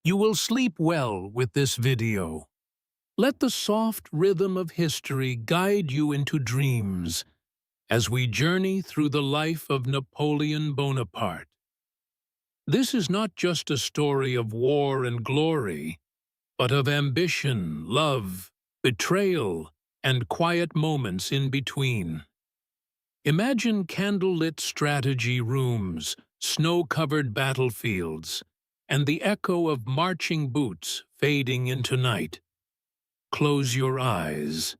You will sleep well with this video. Let the soft rhythm of history guide you into dreams as we journey through the life of Napoleon Bonaparte. This is not just a story of war and glory, but of ambition, love, betrayal, and quiet moments in between. Imagine candlelit strategy rooms, snow-covered battlefields, and the echo of marching boots fading into night. Close your eyes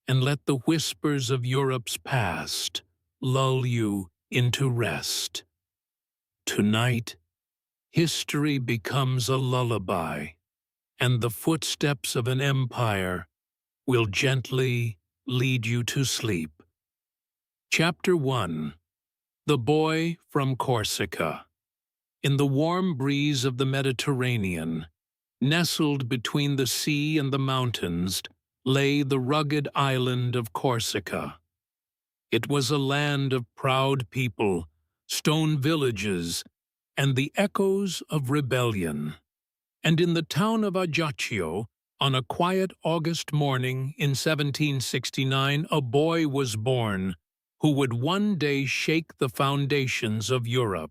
and let the whispers of Europe's past lull you into rest. Tonight, history becomes a lullaby, and the footsteps of an empire will gently lead you to sleep. Chapter 1. The Boy from Corsica. In the warm breeze of the Mediterranean, nestled between the sea and the mountains, lay the rugged island of Corsica. It was a land of proud people, stone villages, and the echoes of rebellion. And in the town of Ajaccio, on a quiet August morning in 1769, a boy was born who would one day shake the foundations of Europe.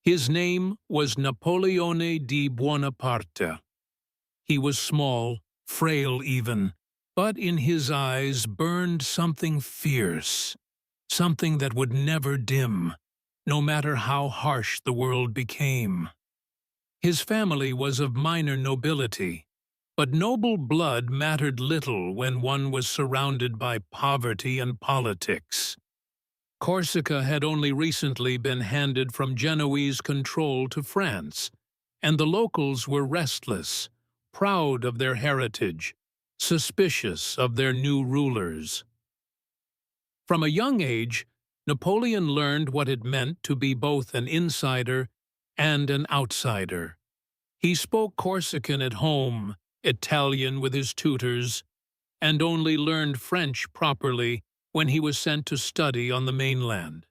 His name was Napoleone Bonaparte. He was small, frail even, but in his eyes burned something fierce, something that would never dim, no matter how harsh the world became. His family was of minor nobility, but noble blood mattered little when one was surrounded by poverty and politics. Corsica had only recently been handed from Genoese control to France, and the locals were restless, proud of their heritage, suspicious of their new rulers. From a young age, Napoleon learned what it meant to be both an insider and an outsider. He spoke Corsican at home, Italian with his tutors, and only learned French properly when he was sent to study on the mainland.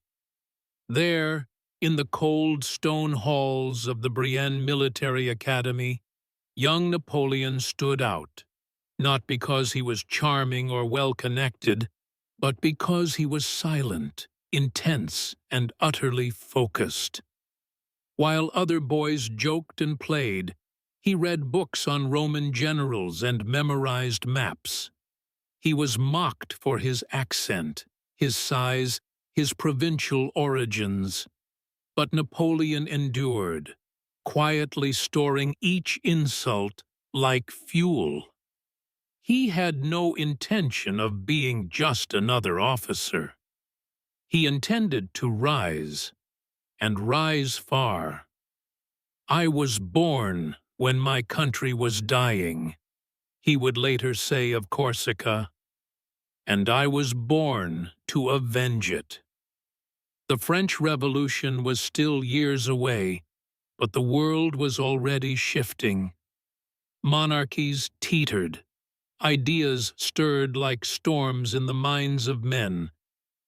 There, in the cold stone halls of the Brienne Military Academy, young Napoleon stood out, not because he was charming or well-connected, but because he was silent, intense, and utterly focused. While other boys joked and played, he read books on Roman generals and memorized maps. He was mocked for his accent, his size, his provincial origins. But Napoleon endured, quietly storing each insult like fuel. He had no intention of being just another officer. He intended to rise, and rise far. "I was born when my country was dying," he would later say of Corsica, "and I was born to avenge it." The French Revolution was still years away, but the world was already shifting. Monarchies teetered, ideas stirred like storms in the minds of men,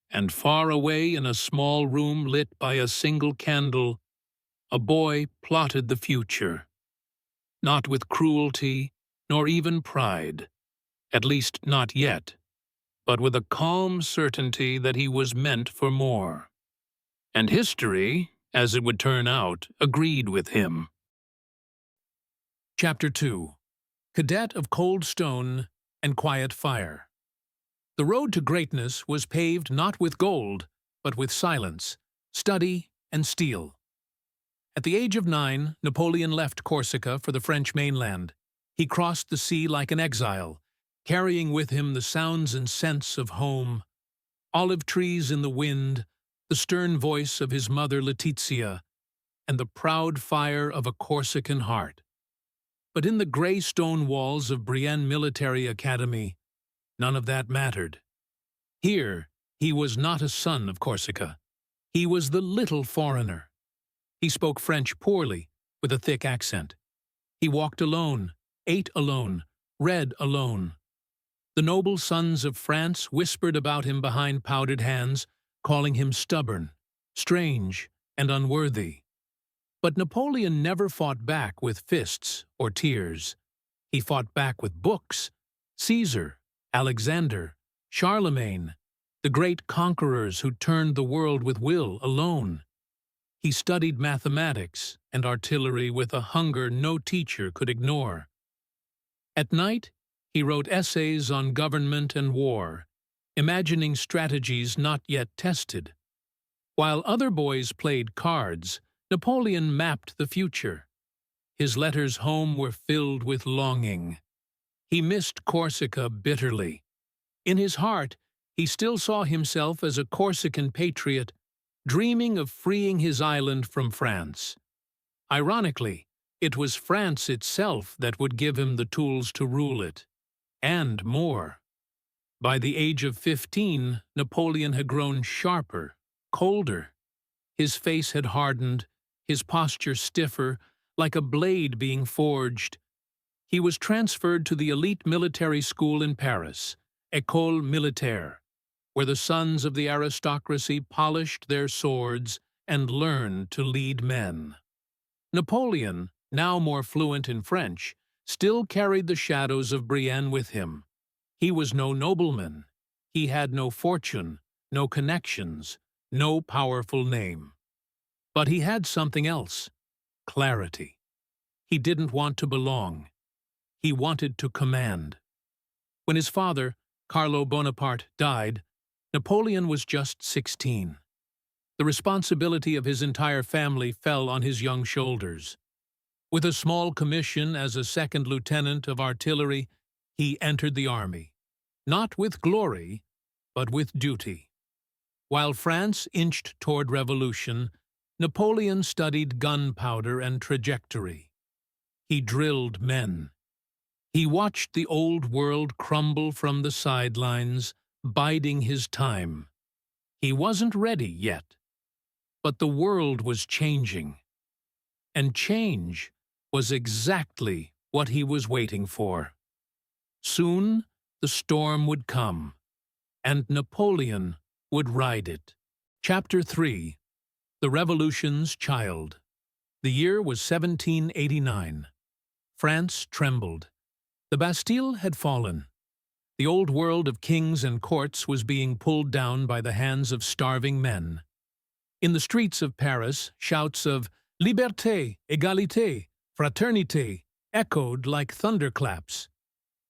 and far away in a small room lit by a single candle, a boy plotted the future. Not with cruelty, nor even pride, at least not yet, but with a calm certainty that he was meant for more. And history, as it would turn out, agreed with him. Chapter 2. Cadet of Cold Stone and Quiet Fire. The road to greatness was paved not with gold, but with silence, study, and steel. At the age of 9, Napoleon left Corsica for the French mainland. He crossed the sea like an exile, carrying with him the sounds and scents of home, olive trees in the wind, the stern voice of his mother Letizia, and the proud fire of a Corsican heart. But in the grey stone walls of Brienne Military Academy, none of that mattered. Here, he was not a son of Corsica. He was the little foreigner. He spoke French poorly, with a thick accent. He walked alone, ate alone, read alone. The noble sons of France whispered about him behind powdered hands, calling him stubborn, strange, and unworthy. But Napoleon never fought back with fists or tears. He fought back with books. Caesar, Alexander, Charlemagne, the great conquerors who turned the world with will alone. He studied mathematics and artillery with a hunger no teacher could ignore. At night, he wrote essays on government and war, imagining strategies not yet tested. While other boys played cards, Napoleon mapped the future. His letters home were filled with longing. He missed Corsica bitterly. In his heart, he still saw himself as a Corsican patriot, dreaming of freeing his island from France. Ironically, it was France itself that would give him the tools to rule it, and more. By the age of 15, Napoleon had grown sharper, colder. His face had hardened, his posture stiffer, like a blade being forged. He was transferred to the elite military school in Paris, École Militaire, where the sons of the aristocracy polished their swords and learned to lead men. Napoleon, now more fluent in French, still carried the shadows of Brienne with him. He was no nobleman. He had no fortune, no connections, no powerful name. But he had something else: clarity. He didn't want to belong. He wanted to command. When his father, Carlo Bonaparte, died, Napoleon was just 16. The responsibility of his entire family fell on his young shoulders. With a small commission as a second lieutenant of artillery, he entered the army, not with glory, but with duty. While France inched toward revolution, Napoleon studied gunpowder and trajectory. He drilled men. He watched the old world crumble from the sidelines, biding his time. He wasn't ready yet, but the world was changing. And change was exactly what he was waiting for. Soon the storm would come, and Napoleon would ride it. Chapter 3. The Revolution's Child. The year was 1789. France trembled. The Bastille had fallen. The old world of kings and courts was being pulled down by the hands of starving men. In the streets of Paris, shouts of "Liberté, égalité, fraternité" echoed like thunderclaps.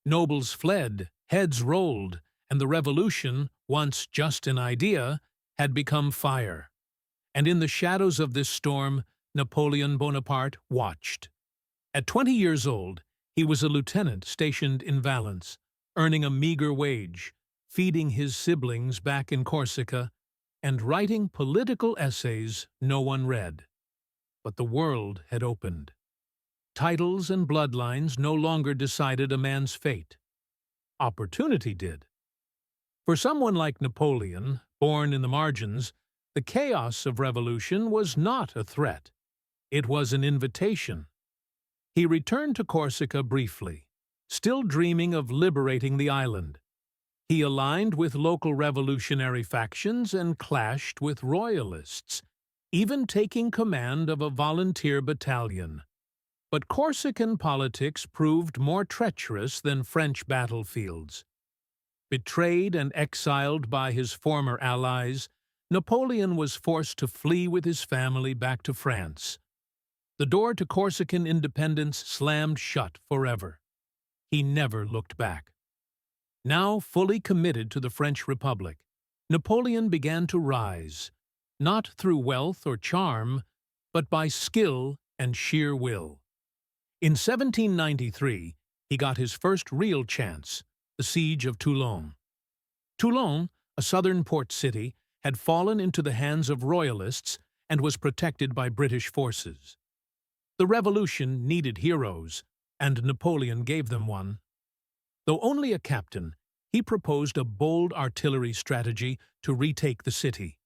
Nobles fled, heads rolled, and the revolution, once just an idea, had become fire. And in the shadows of this storm, Napoleon Bonaparte watched. At 20 years old, he was a lieutenant stationed in Valence, earning a meager wage, feeding his siblings back in Corsica, and writing political essays no one read. But the world had opened. Titles and bloodlines no longer decided a man's fate. Opportunity did. For someone like Napoleon, born in the margins, the chaos of revolution was not a threat. It was an invitation. He returned to Corsica briefly, still dreaming of liberating the island. He aligned with local revolutionary factions and clashed with royalists, even taking command of a volunteer battalion. But Corsican politics proved more treacherous than French battlefields. Betrayed and exiled by his former allies, Napoleon was forced to flee with his family back to France. The door to Corsican independence slammed shut forever. He never looked back. Now fully committed to the French Republic, Napoleon began to rise, not through wealth or charm, but by skill and sheer will. In 1793, he got his first real chance, the siege of Toulon. Toulon, a southern port city, had fallen into the hands of royalists and was protected by British forces. The revolution needed heroes, and Napoleon gave them one. Though only a captain, he proposed a bold artillery strategy to retake the city.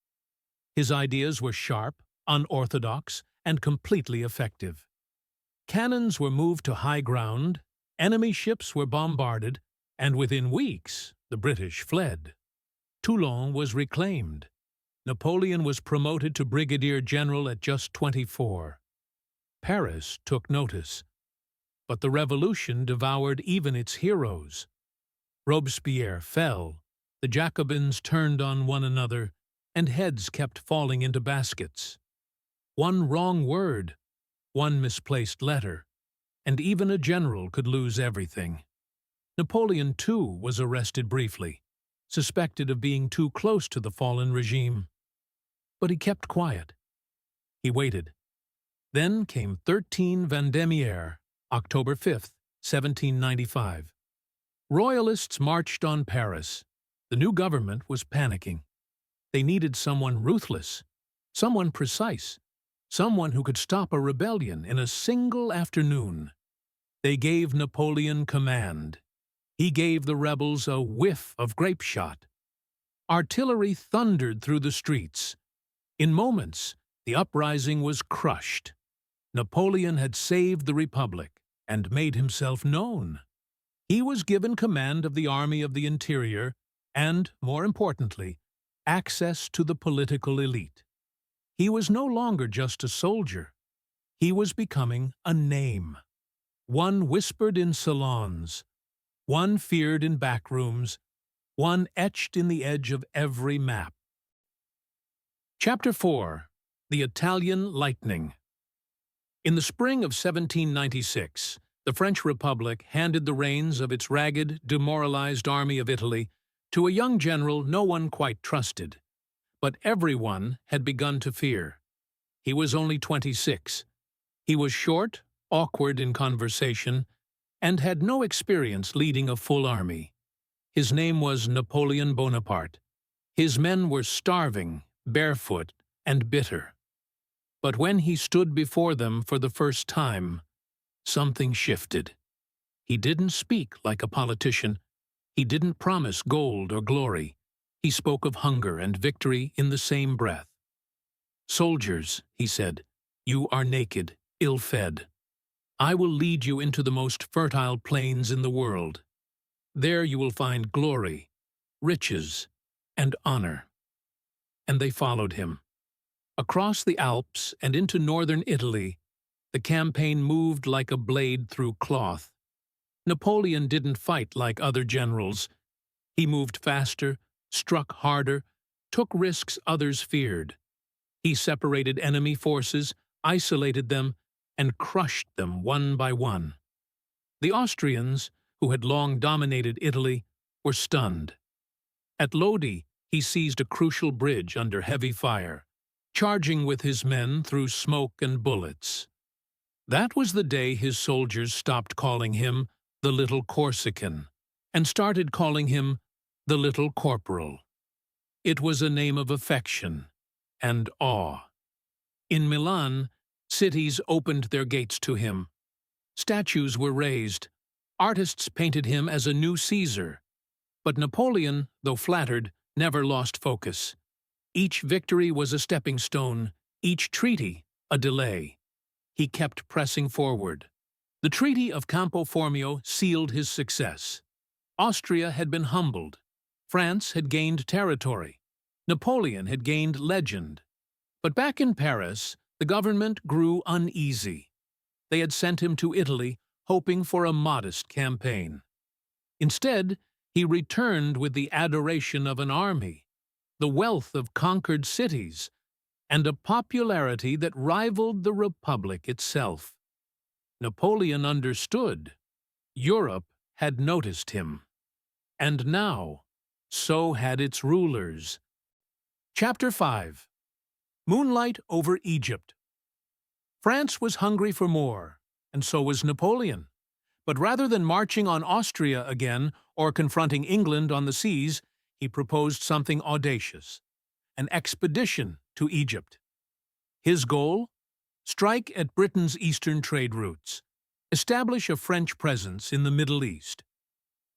His ideas were sharp, unorthodox, and completely effective. Cannons were moved to high ground, enemy ships were bombarded, and within weeks the British fled. Toulon was reclaimed. Napoleon was promoted to brigadier general at just 24. Paris took notice, but the revolution devoured even its heroes. Robespierre fell, the Jacobins turned on one another, and heads kept falling into baskets. One wrong word, one misplaced letter, and even a general could lose everything. Napoleon, too, was arrested briefly, suspected of being too close to the fallen regime. But he kept quiet. He waited. Then came 13 Vendémiaire, October 5th, 1795. Royalists marched on Paris. The new government was panicking. They needed someone ruthless, someone precise, someone who could stop a rebellion in a single afternoon. They gave Napoleon command. He gave the rebels a whiff of grape shot. Artillery thundered through the streets. In moments, the uprising was crushed. Napoleon had saved the Republic and made himself known. He was given command of the Army of the Interior and, more importantly, access to the political elite. He was no longer just a soldier. He was becoming a name. One whispered in salons, one feared in back rooms, one etched in the edge of every map. Chapter 4. The Italian Lightning. In the spring of 1796, the French Republic handed the reins of its ragged, demoralized army of Italy to a young general no one quite trusted. But everyone had begun to fear. He was only 26. He was short, awkward in conversation, and had no experience leading a full army. His name was Napoleon Bonaparte. His men were starving, barefoot, and bitter. But when he stood before them for the first time, something shifted. He didn't speak like a politician. He didn't promise gold or glory. He spoke of hunger and victory in the same breath. "Soldiers," he said, "you are naked, ill-fed. I will lead you into the most fertile plains in the world. There you will find glory, riches, and honor." And they followed him. Across the Alps and into northern Italy, the campaign moved like a blade through cloth. Napoleon didn't fight like other generals. He moved faster, struck harder, took risks others feared. He separated enemy forces, isolated them, and crushed them one by one. The Austrians, who had long dominated Italy, were stunned. At Lodi, he seized a crucial bridge under heavy fire, charging with his men through smoke and bullets. That was the day his soldiers stopped calling him the Little Corsican and started calling him the Little Corporal. It was a name of affection and awe. In Milan, cities opened their gates to him. Statues were raised. Artists painted him as a new Caesar. But Napoleon, though flattered, never lost focus. Each victory was a stepping stone, each treaty a delay. He kept pressing forward. The Treaty of Campo Formio sealed his success. Austria had been humbled. France had gained territory. Napoleon had gained legend. But back in Paris, the government grew uneasy. They had sent him to Italy, hoping for a modest campaign. Instead, he returned with the adoration of an army, the wealth of conquered cities, and a popularity that rivaled the Republic itself. Napoleon understood. Europe had noticed him. And now, so had its rulers. Chapter 5. Moonlight over Egypt. France was hungry for more, and so was Napoleon. But rather than marching on Austria again or confronting England on the seas, he proposed something audacious: an expedition to Egypt. His goal? Strike at Britain's eastern trade routes, establish a French presence in the Middle East,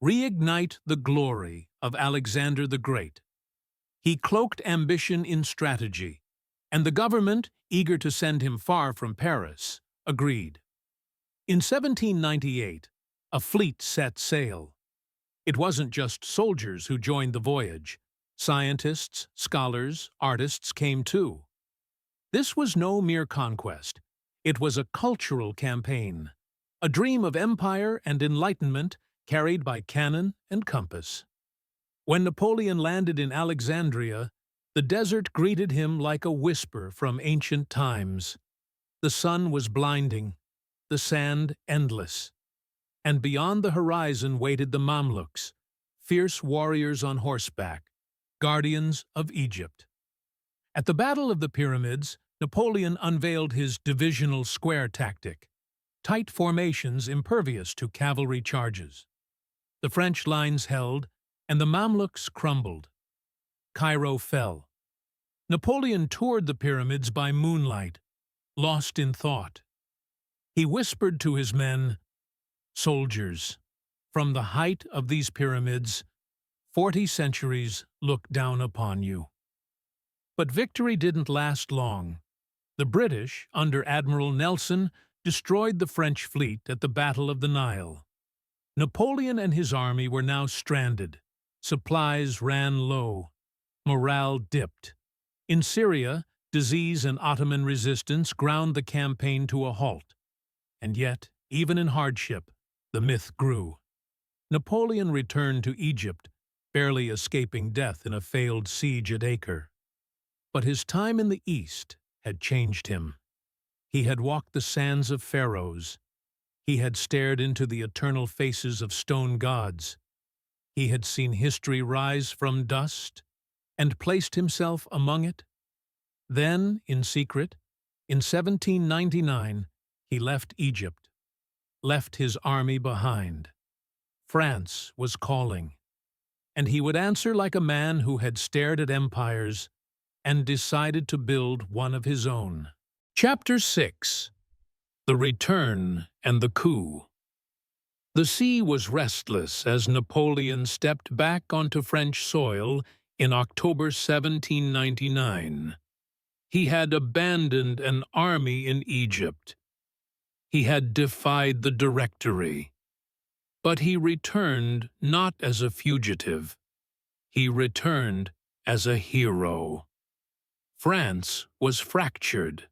reignite the glory of Alexander the Great. He cloaked ambition in strategy, and the government, eager to send him far from Paris, agreed. In 1798, a fleet set sail. It wasn't just soldiers who joined the voyage. Scientists, scholars, artists came too. This was no mere conquest. It was a cultural campaign, a dream of empire and enlightenment carried by cannon and compass. When Napoleon landed in Alexandria, the desert greeted him like a whisper from ancient times. The sun was blinding, the sand endless, and beyond the horizon waited the Mamluks, fierce warriors on horseback, guardians of Egypt. At the Battle of the Pyramids, Napoleon unveiled his divisional square tactic, tight formations impervious to cavalry charges. The French lines held, and the Mamluks crumbled. Cairo fell. Napoleon toured the pyramids by moonlight, lost in thought. He whispered to his men, "Soldiers, from the height of these pyramids, 40 centuries look down upon you." But victory didn't last long. The British, under Admiral Nelson, destroyed the French fleet at the Battle of the Nile. Napoleon and his army were now stranded. Supplies ran low. Morale dipped. In Syria, disease and Ottoman resistance ground the campaign to a halt. And yet, even in hardship, the myth grew. Napoleon returned to Egypt, barely escaping death in a failed siege at Acre. But his time in the East had changed him. He had walked the sands of pharaohs. He had stared into the eternal faces of stone gods. He had seen history rise from dust and placed himself among it. Then, in secret, in 1799, he left Egypt, left his army behind. France was calling, and he would answer like a man who had stared at empires and decided to build one of his own. Chapter 6. The Return and the Coup. The sea was restless as Napoleon stepped back onto French soil in October 1799. He had abandoned an army in Egypt. He had defied the Directory. But he returned not as a fugitive. He returned as a hero. France was fractured.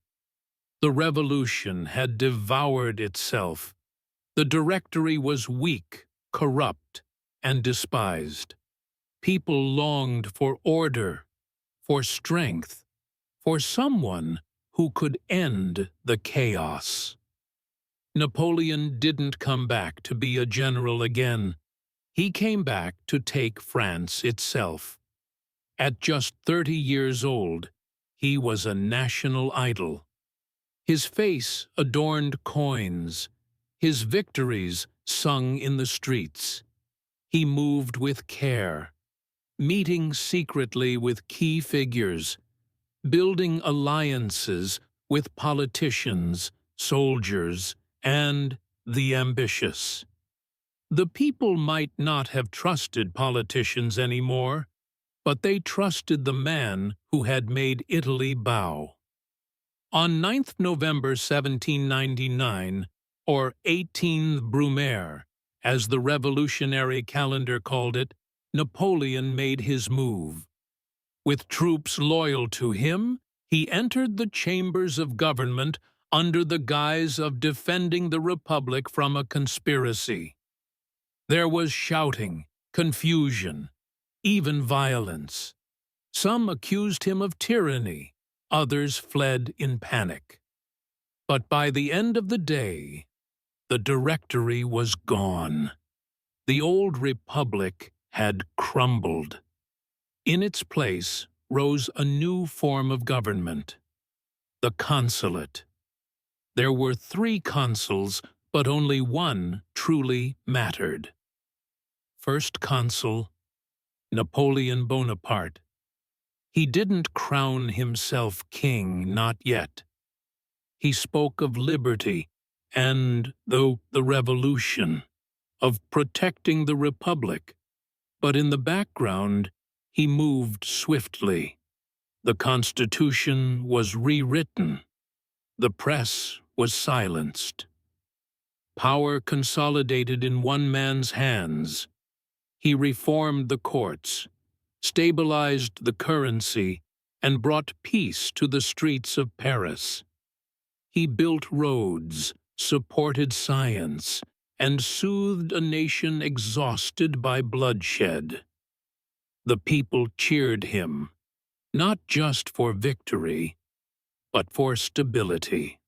The revolution had devoured itself. The Directory was weak, corrupt, and despised. People longed for order, for strength, for someone who could end the chaos. Napoleon didn't come back to be a general again. He came back to take France itself. At just 30 years old, he was a national idol. His face adorned coins, his victories sung in the streets. He moved with care, meeting secretly with key figures, building alliances with politicians, soldiers, and the ambitious. The people might not have trusted politicians anymore, but they trusted the man who had made Italy bow. On 9th November 1799, or 18th Brumaire, as the revolutionary calendar called it, Napoleon made his move. With troops loyal to him, he entered the chambers of government under the guise of defending the Republic from a conspiracy. There was shouting, confusion, even violence. Some accused him of tyranny, others fled in panic. But by the end of the day, the Directory was gone. The old Republic had crumbled. In its place rose a new form of government, the consulate. There were 3 consuls, but only one truly mattered. First consul, Napoleon Bonaparte. He didn't crown himself king, not yet. He spoke of liberty and, the revolution, of protecting the Republic. But in the background, he moved swiftly. The Constitution was rewritten. The press was silenced. Power consolidated in one man's hands. He reformed the courts, stabilized the currency, and brought peace to the streets of Paris. He built roads, supported science, and soothed a nation exhausted by bloodshed. The people cheered him, not just for victory, but for stability.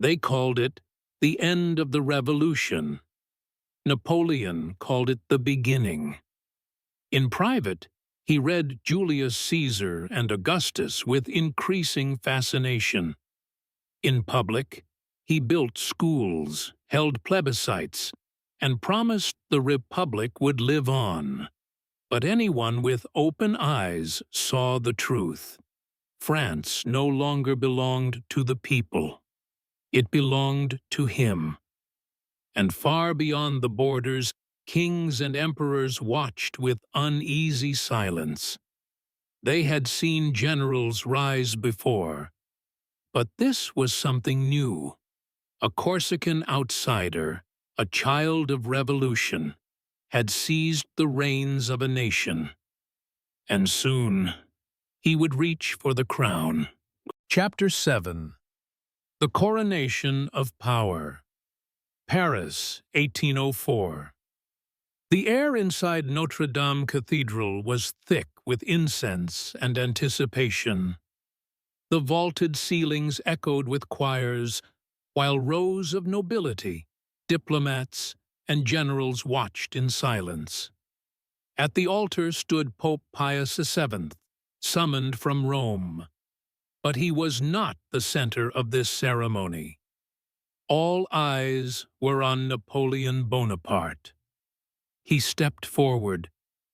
They called it the end of the revolution. Napoleon called it the beginning. In private, he read Julius Caesar and Augustus with increasing fascination. In public, he built schools, held plebiscites, and promised the Republic would live on. But anyone with open eyes saw the truth. France no longer belonged to the people. It belonged to him. And far beyond the borders, kings and emperors watched with uneasy silence. They had seen generals rise before, but this was something new. A Corsican outsider, a child of revolution, had seized the reins of a nation. And soon, he would reach for the crown. Chapter 7. The Coronation of Power. Paris, 1804. The air inside Notre Dame Cathedral was thick with incense and anticipation. The vaulted ceilings echoed with choirs, while rows of nobility, diplomats, and generals watched in silence. At the altar stood Pope Pius VII, summoned from Rome. But he was not the center of this ceremony. All eyes were on Napoleon Bonaparte. He stepped forward,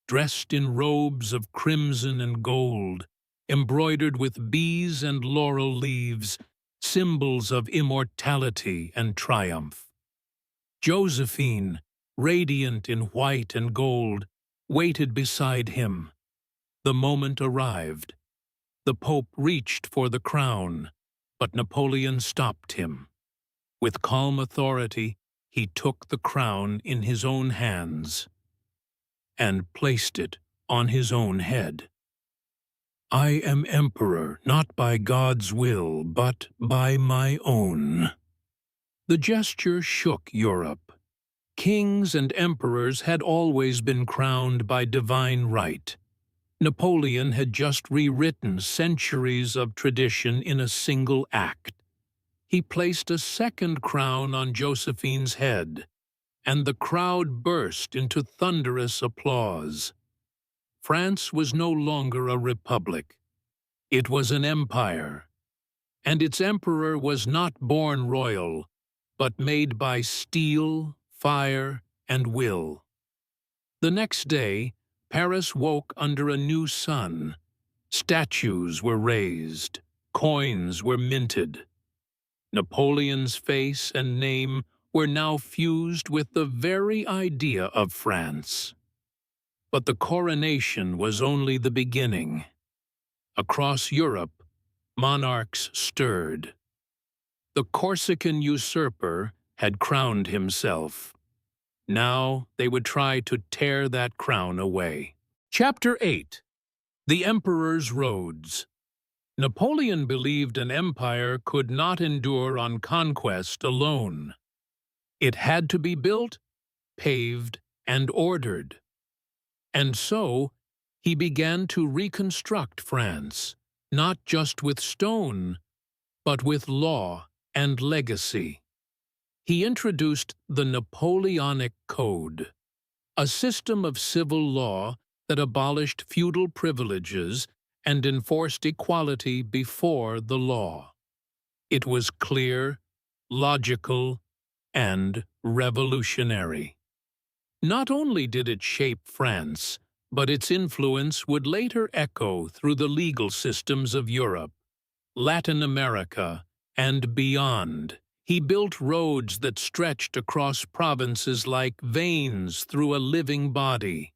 dressed in robes of crimson and gold, embroidered with bees and laurel leaves, symbols of immortality and triumph. Josephine, radiant in white and gold, waited beside him. The moment arrived. The Pope reached for the crown, but Napoleon stopped him. With calm authority, he took the crown in his own hands and placed it on his own head. "I am emperor not by God's will, but by my own." The gesture shook Europe. Kings and emperors had always been crowned by divine right. Napoleon had just rewritten centuries of tradition in a single act. He placed a second crown on Josephine's head, and the crowd burst into thunderous applause. France was no longer a republic. It was an empire, and its emperor was not born royal, but made by steel, fire, and will. The next day, Paris woke under a new sun. Statues were raised, coins were minted. Napoleon's face and name were now fused with the very idea of France. But the coronation was only the beginning. Across Europe, monarchs stirred. The Corsican usurper had crowned himself. Now they would try to tear that crown away. Chapter 8. The Emperor's Roads. Napoleon believed an empire could not endure on conquest alone. It had to be built, paved, and ordered. And so, he began to reconstruct France, not just with stone, but with law and legacy. He introduced the Napoleonic Code, a system of civil law that abolished feudal privileges and enforced equality before the law. It was clear, logical, and revolutionary. Not only did it shape France, but its influence would later echo through the legal systems of Europe, Latin America, and beyond. He built roads that stretched across provinces like veins through a living body.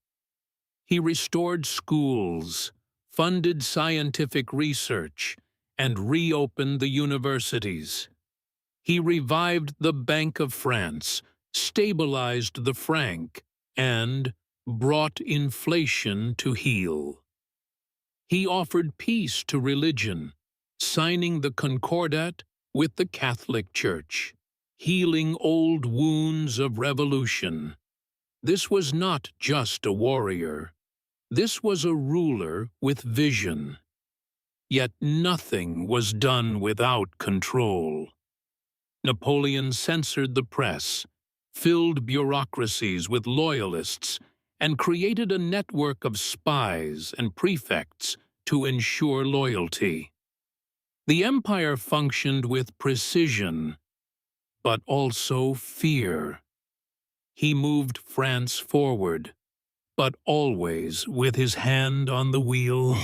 He restored schools, funded scientific research, and reopened the universities. He revived the Bank of France, stabilized the franc, and brought inflation to heel. He offered peace to religion, signing the Concordat with the Catholic Church, healing old wounds of revolution. This was not just a warrior. This was a ruler with vision. Yet nothing was done without control. Napoleon censored the press, filled bureaucracies with loyalists, and created a network of spies and prefects to ensure loyalty. The empire functioned with precision, but also fear. He moved France forward, but always with his hand on the wheel,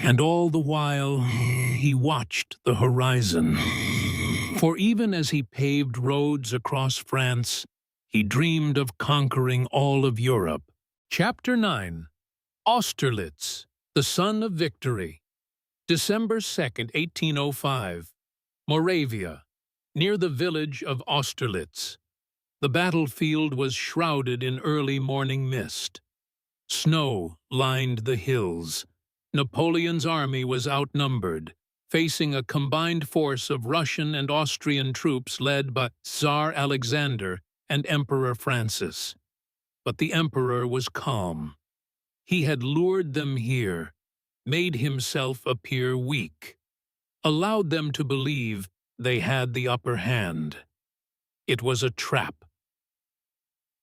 and all the while he watched the horizon. For even as he paved roads across France, he dreamed of conquering all of Europe. Chapter 9. Austerlitz, the Son of Victory. December 2nd, 1805. Moravia, near the village of Austerlitz. The battlefield was shrouded in early morning mist. Snow lined the hills. Napoleon's army was outnumbered, facing a combined force of Russian and Austrian troops led by Tsar Alexander and Emperor Francis. But the emperor was calm. He had lured them here, made himself appear weak, allowed them to believe they had the upper hand. It was a trap.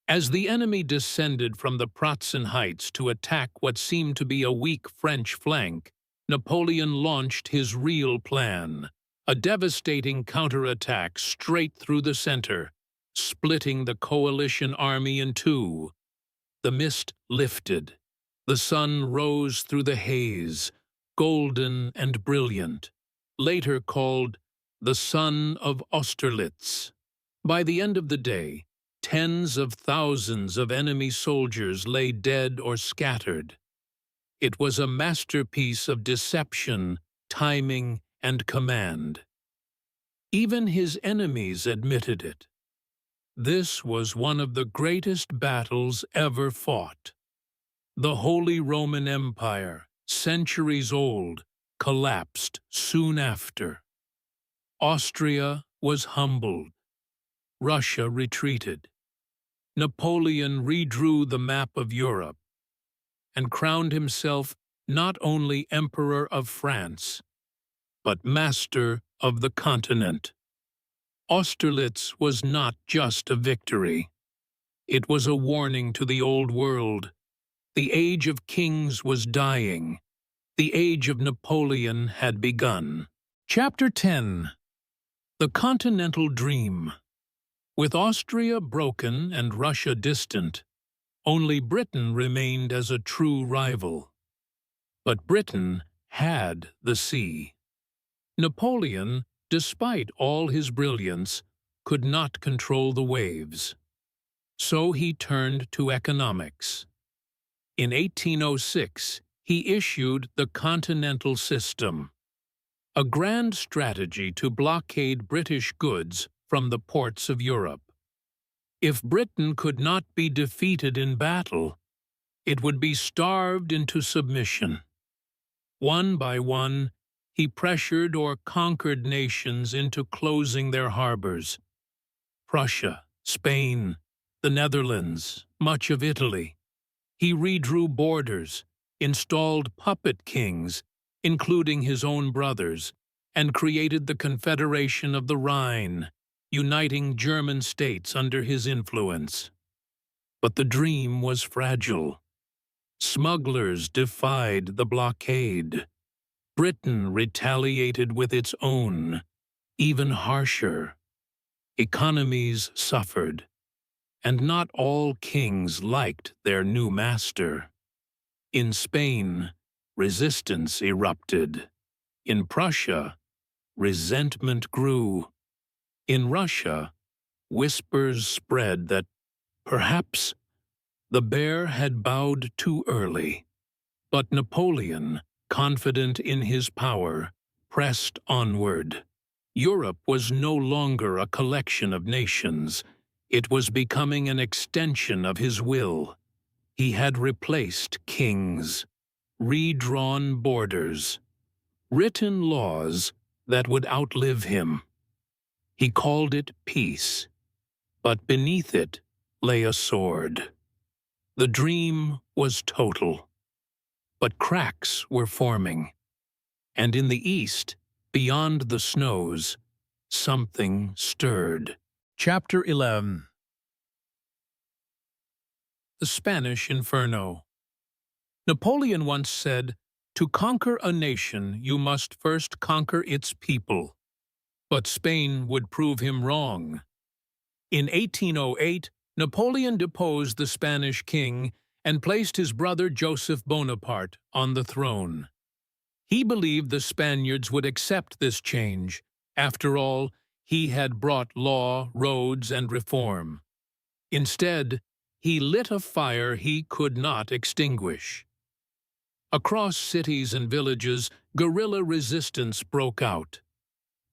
As the enemy descended from the Pratzen Heights to attack what seemed to be a weak French flank, Napoleon launched his real plan, a devastating counterattack straight through the center, splitting the coalition army in two. The mist lifted. The sun rose through the haze, golden and brilliant, later called the Sun of Austerlitz. By the end of the day, tens of thousands of enemy soldiers lay dead or scattered. It was a masterpiece of deception, timing, and command. Even his enemies admitted it. This was one of the greatest battles ever fought. The Holy Roman Empire, centuries old, collapsed soon after. Austria was humbled. Russia retreated. Napoleon redrew the map of Europe and crowned himself not only Emperor of France, but master of the continent. Austerlitz was not just a victory. It was a warning to the old world. The age of kings was dying. The age of Napoleon had begun. Chapter 10. The Continental Dream. With Austria broken and Russia distant, only Britain remained as a true rival. But Britain had the sea. Napoleon, despite all his brilliance, could not control the waves. So he turned to economics. In 1806, he issued the Continental System, a grand strategy to blockade British goods from the ports of Europe. If Britain could not be defeated in battle, it would be starved into submission. One by one, he pressured or conquered nations into closing their harbors. Prussia, Spain, the Netherlands, much of Italy. He redrew borders, installed puppet kings, including his own brothers, and created the Confederation of the Rhine, uniting German states under his influence. But the dream was fragile. Smugglers defied the blockade. Britain retaliated with its own, even harsher. Economies suffered, and not all kings liked their new master. In Spain, resistance erupted. In Prussia, resentment grew. In Russia, whispers spread that perhaps the bear had bowed too early. But Napoleon, confident in his power, pressed onward. Europe was no longer a collection of nations. It was becoming an extension of his will. He had replaced kings, redrawn borders, written laws that would outlive him. He called it peace, but beneath it lay a sword. The dream was total, but cracks were forming, and in the east, beyond the snows, something stirred. Chapter 11. The Spanish Inferno. Napoleon once said, "To conquer a nation, you must first conquer its people." But Spain would prove him wrong. In 1808, Napoleon deposed the Spanish king and placed his brother Joseph Bonaparte on the throne. He believed the Spaniards would accept this change. After all, he had brought law, roads, and reform. Instead, he lit a fire he could not extinguish. Across cities and villages, guerrilla resistance broke out.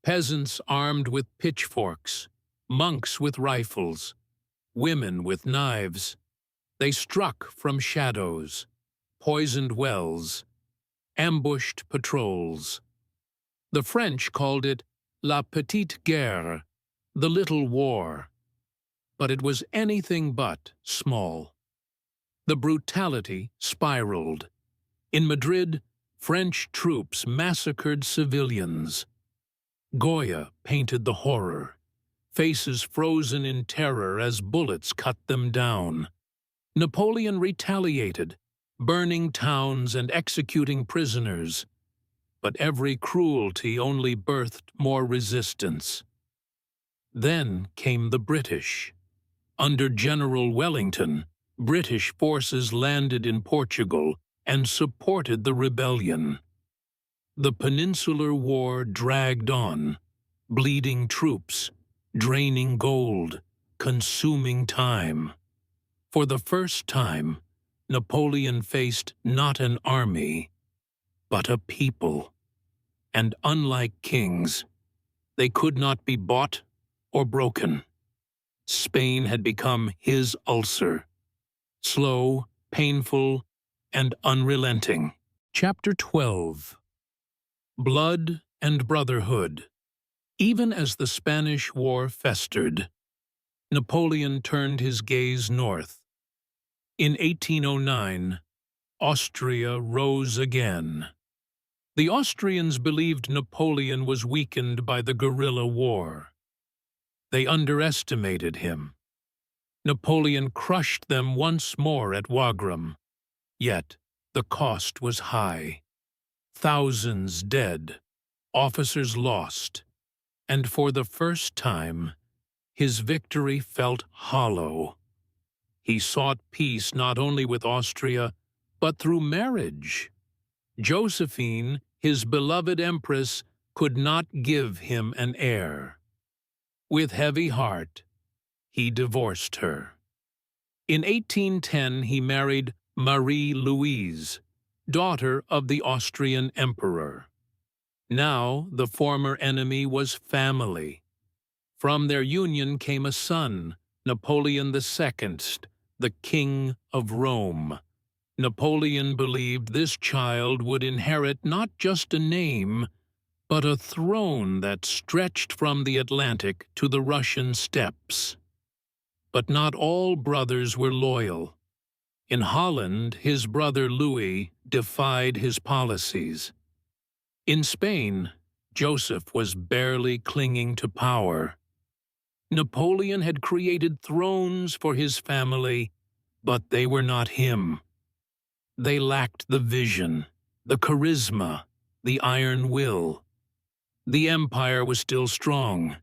Peasants armed with pitchforks, monks with rifles, women with knives. They struck from shadows, poisoned wells, ambushed patrols. The French called it La Petite Guerre, the Little War, but it was anything but small. The brutality spiraled. In Madrid, French troops massacred civilians. Goya painted the horror, faces frozen in terror as bullets cut them down. Napoleon retaliated, burning towns and executing prisoners. But every cruelty only birthed more resistance. Then came the British. Under General Wellington, British forces landed in Portugal and supported the rebellion. The Peninsular War dragged on, bleeding troops, draining gold, consuming time. For the first time, Napoleon faced not an army, but a people. And unlike kings, they could not be bought or broken. Spain had become his ulcer, slow, painful, and unrelenting. Chapter 12. Blood and Brotherhood. Even as the Spanish War festered, Napoleon turned his gaze north. In 1809, Austria rose again. The Austrians believed Napoleon was weakened by the guerrilla war. They underestimated him. Napoleon crushed them once more at Wagram. Yet the cost was high. Thousands dead, officers lost, and for the first time, his victory felt hollow. He sought peace not only with Austria, but through marriage. Josephine, his beloved empress, could not give him an heir. With heavy heart, he divorced her. In 1810, he married Marie-Louise, daughter of the Austrian emperor. Now the former enemy was family. From their union came a son, Napoleon II, the King of Rome. Napoleon believed this child would inherit not just a name, but a throne that stretched from the Atlantic to the Russian steppes. But not all brothers were loyal. In Holland, his brother Louis defied his policies. In Spain, Joseph was barely clinging to power. Napoleon had created thrones for his family, but they were not him. They lacked the vision, the charisma, the iron will. The empire was still strong,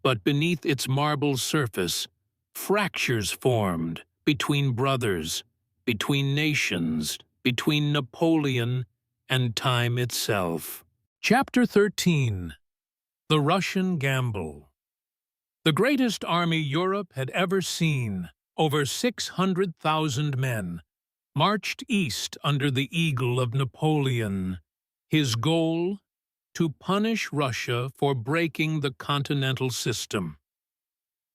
but beneath its marble surface, fractures formed between brothers, between nations, between Napoleon and time itself. Chapter 13. The Russian Gamble. The greatest army Europe had ever seen, over 600,000 men, marched east under the eagle of Napoleon. His goal? To punish Russia for breaking the continental system.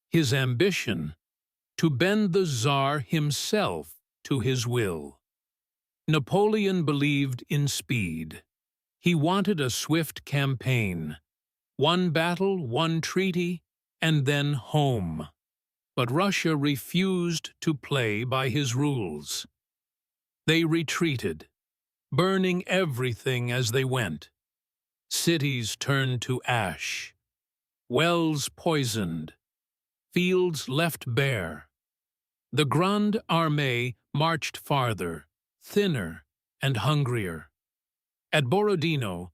His ambition? To bend the Tsar himself to his will. Napoleon believed in speed. He wanted a swift campaign. One battle, one treaty, and then home. But Russia refused to play by his rules. They retreated, burning everything as they went. Cities turned to ash, wells poisoned, fields left bare. The Grande Armée marched farther, thinner and hungrier. At Borodino,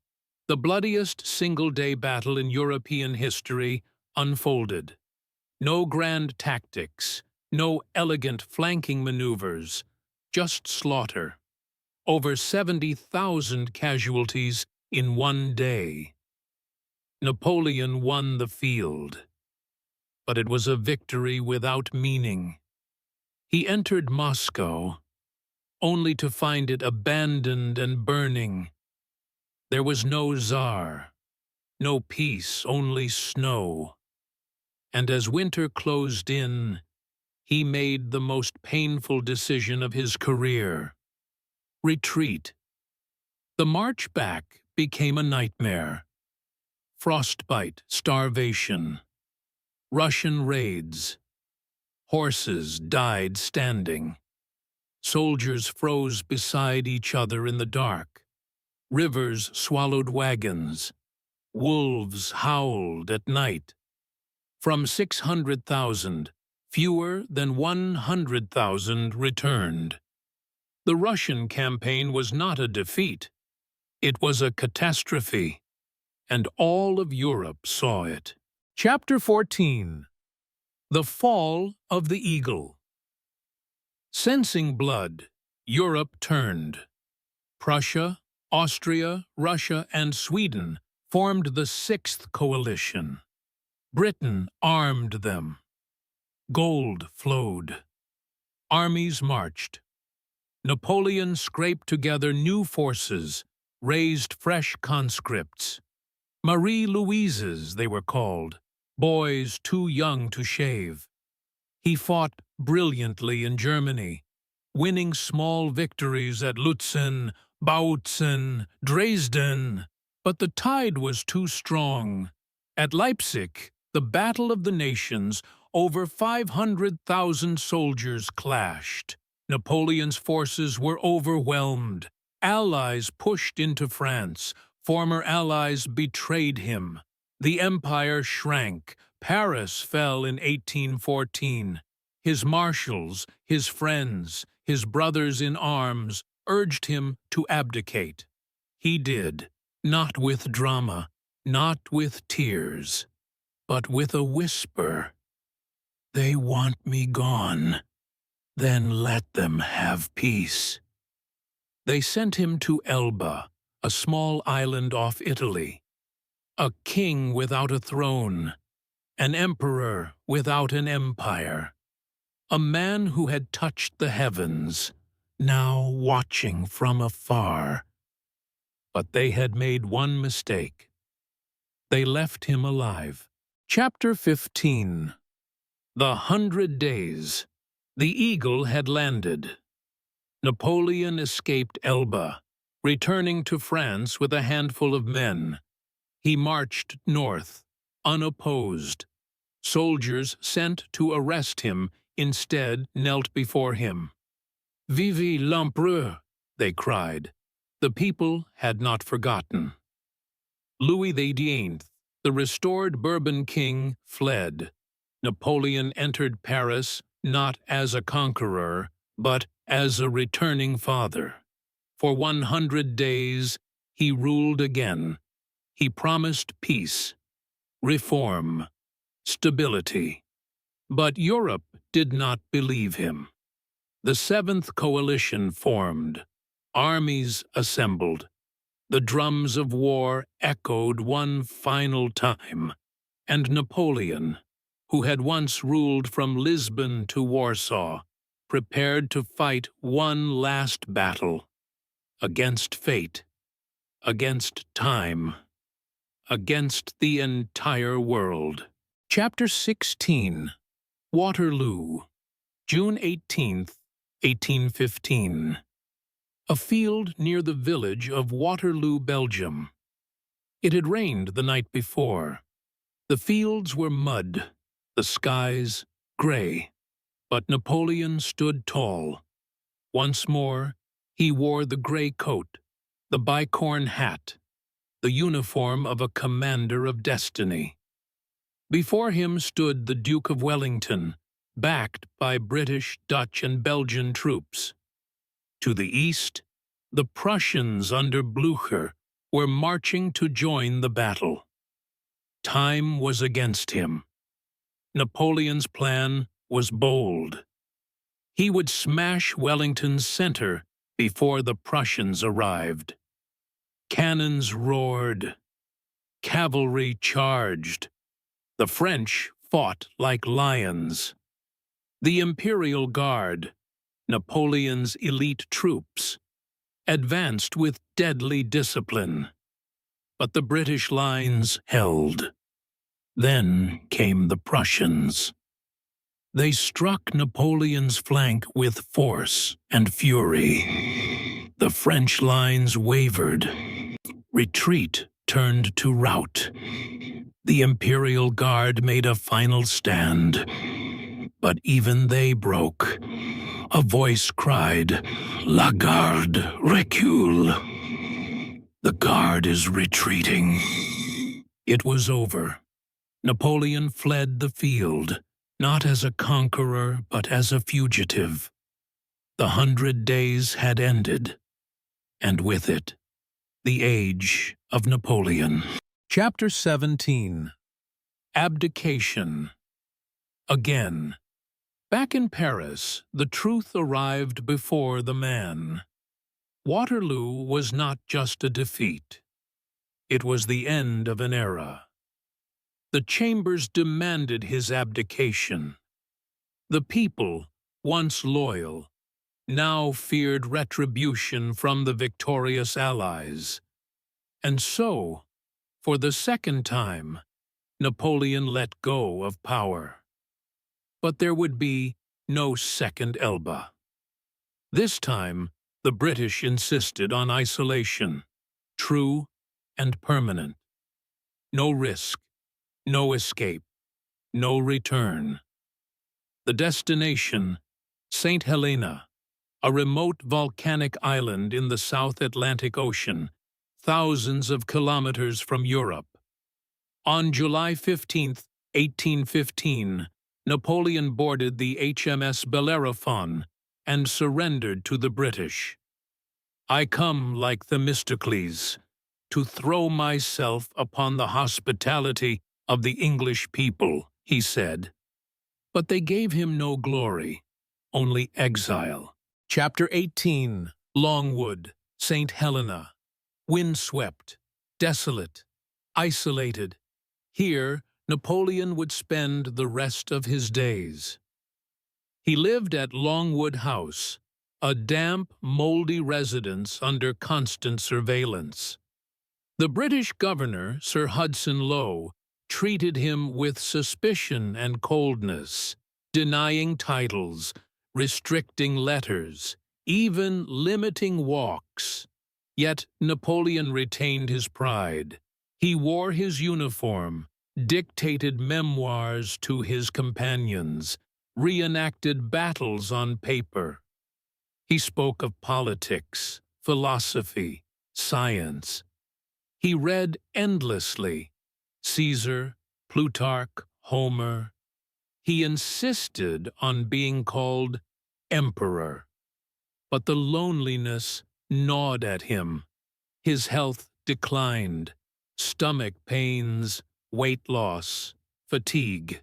the bloodiest single-day battle in European history unfolded. No grand tactics, no elegant flanking maneuvers, just slaughter. Over 70,000 casualties in one day. Napoleon won the field, but it was a victory without meaning. He entered Moscow, only to find it abandoned and burning. There was no Tsar, no peace, only snow. And as winter closed in, he made the most painful decision of his career: retreat. The march back became a nightmare. Frostbite, starvation, Russian raids. Horses died standing. Soldiers froze beside each other in the dark. Rivers swallowed wagons. Wolves howled at night. From 600,000, fewer than 100,000 returned. The Russian campaign was not a defeat. It was a catastrophe, and all of Europe saw it. Chapter 14. The Fall of the Eagle. Sensing blood, Europe turned. Prussia, Austria, Russia, and Sweden formed the Sixth Coalition. Britain armed them. Gold flowed. Armies marched. Napoleon scraped together new forces, raised fresh conscripts. Marie-Louises, they were called, boys too young to shave. He fought brilliantly in Germany, winning small victories at Lutzen, Bautzen, Dresden, but the tide was too strong. At Leipzig, the Battle of the Nations, over 500,000 soldiers clashed. Napoleon's forces were overwhelmed. Allies pushed into France. Former allies betrayed him. The empire shrank. Paris fell in 1814. His marshals, his friends, his brothers in arms urged him to abdicate. He did, not with drama, not with tears, but with a whisper. "They want me gone. Then let them have peace." They sent him to Elba, a small island off Italy. A king without a throne, an emperor without an empire. A man who had touched the heavens, now watching from afar. But they had made one mistake. They left him alive. Chapter 15. The 100 Days. The Eagle had landed. Napoleon escaped Elba, returning to France with a handful of men. He marched north, unopposed. Soldiers sent to arrest him instead knelt before him. "Vive l'Empereur!" they cried. The people had not forgotten. Louis XVIII, the restored Bourbon king, fled. Napoleon entered Paris not as a conqueror, but as a returning father. For 100 days he ruled again. He promised peace, reform, stability. But Europe did not believe him. The Seventh Coalition formed. Armies assembled. The drums of war echoed one final time, and Napoleon, who had once ruled from Lisbon to Warsaw, prepared to fight one last battle against fate, against time, against the entire world. Chapter 16. Waterloo, June 18th, 1815. A field near the village of Waterloo, Belgium. It had rained the night before. The fields were mud, the skies gray. But Napoleon stood tall. Once more, he wore the gray coat, the bicorn hat, the uniform of a commander of destiny. Before him stood the Duke of Wellington, backed by British, Dutch, and Belgian troops. To the east, the Prussians under Blücher were marching to join the battle. Time was against him. Napoleon's plan was bold. He would smash Wellington's center before the Prussians arrived. Cannons roared. Cavalry charged. The French fought like lions. The Imperial Guard, Napoleon's elite troops, advanced with deadly discipline. But the British lines held. Then came the Prussians. They struck Napoleon's flank with force and fury. The French lines wavered. Retreat turned to rout. The Imperial Guard made a final stand. But even they broke. A voice cried, "La Garde recule." The Guard is retreating. It was over. Napoleon fled the field, not as a conqueror, but as a fugitive. The 100 days had ended, and with it, the age of Napoleon. Chapter 17. Abdication. Again. Back in Paris, the truth arrived before the man. Waterloo was not just a defeat. It was the end of an era. The chambers demanded his abdication. The people, once loyal, now feared retribution from the victorious Allies. And so, for the second time, Napoleon let go of power. But there would be no second Elba. This time, the British insisted on isolation, true and permanent. No risk, no escape, no return. The destination, St. Helena, a remote volcanic island in the South Atlantic Ocean, thousands of kilometers from Europe. On July 15, 1815, Napoleon boarded the HMS Bellerophon and surrendered to the British. "I come like Themistocles, to throw myself upon the hospitality of the English people," he said. But they gave him no glory, only exile. Chapter 18. Longwood, St. Helena. Windswept, desolate, isolated. Here, Napoleon would spend the rest of his days. He lived at Longwood House, a damp, moldy residence under constant surveillance. The British governor, Sir Hudson Lowe, treated him with suspicion and coldness, denying titles, restricting letters, even limiting walks. Yet Napoleon retained his pride. He wore his uniform, dictated memoirs to his companions, reenacted battles on paper. He spoke of politics, philosophy, science. He read endlessly, Caesar, Plutarch, Homer. He insisted on being called emperor. But the loneliness gnawed at him. His health declined, stomach pains, weight loss, fatigue.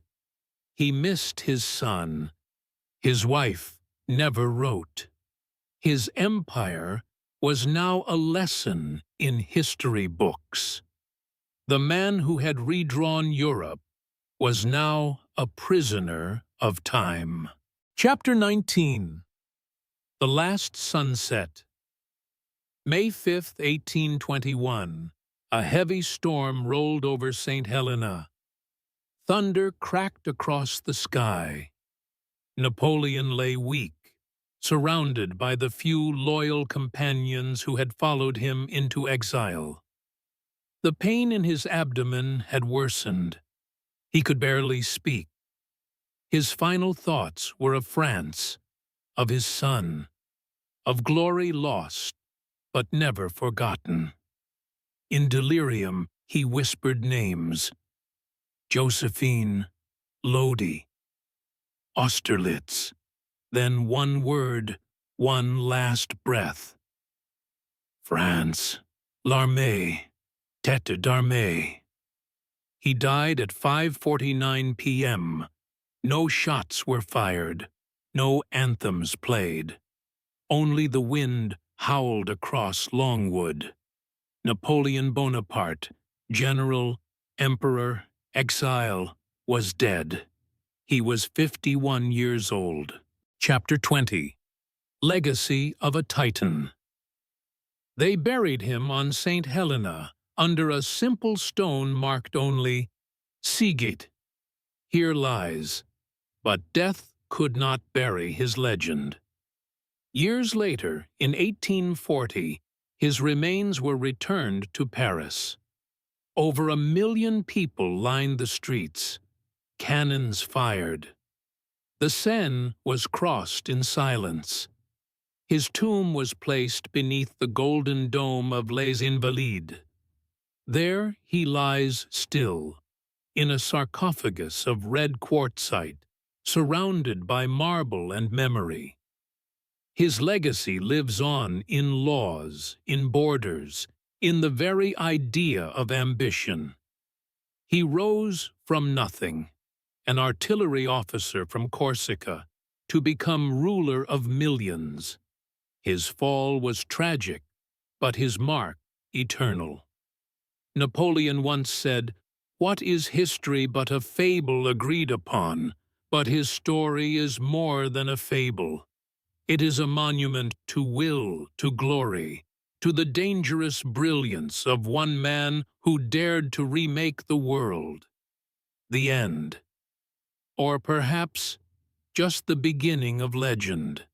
He missed his son. His wife never wrote. His empire was now a lesson in history books. The man who had redrawn Europe was now a prisoner of time. Chapter 19. The Last Sunset. May 5, 1821, a heavy storm rolled over St. Helena. Thunder cracked across the sky. Napoleon lay weak, surrounded by the few loyal companions who had followed him into exile. The pain in his abdomen had worsened. He could barely speak. His final thoughts were of France, of his son, of glory lost, but never forgotten. In delirium, he whispered names: Josephine, Lodi, Austerlitz, then one word, one last breath: France, l'armée, tête d'armée. He died at 5:49 p.m. No shots were fired, no anthems played. Only the wind howled across Longwood. Napoleon Bonaparte, general, emperor, exile, was dead. He was 51 years old. Chapter 20. Legacy of a Titan. They buried him on St. Helena, under a simple stone marked only, Sigit. Here lies. But death could not bury his legend. Years later, in 1840, his remains were returned to Paris. Over 1 million people lined the streets. Cannons fired. The Seine was crossed in silence. His tomb was placed beneath the golden dome of Les Invalides. There he lies still, in a sarcophagus of red quartzite, surrounded by marble and memory. His legacy lives on in laws, in borders, in the very idea of ambition. He rose from nothing, an artillery officer from Corsica, to become ruler of millions. His fall was tragic, but his mark eternal. Napoleon once said, "What is history but a fable agreed upon? But his story is more than a fable. It is a monument to will, to glory, to the dangerous brilliance of one man who dared to remake the world." The end. Or perhaps just the beginning of legend.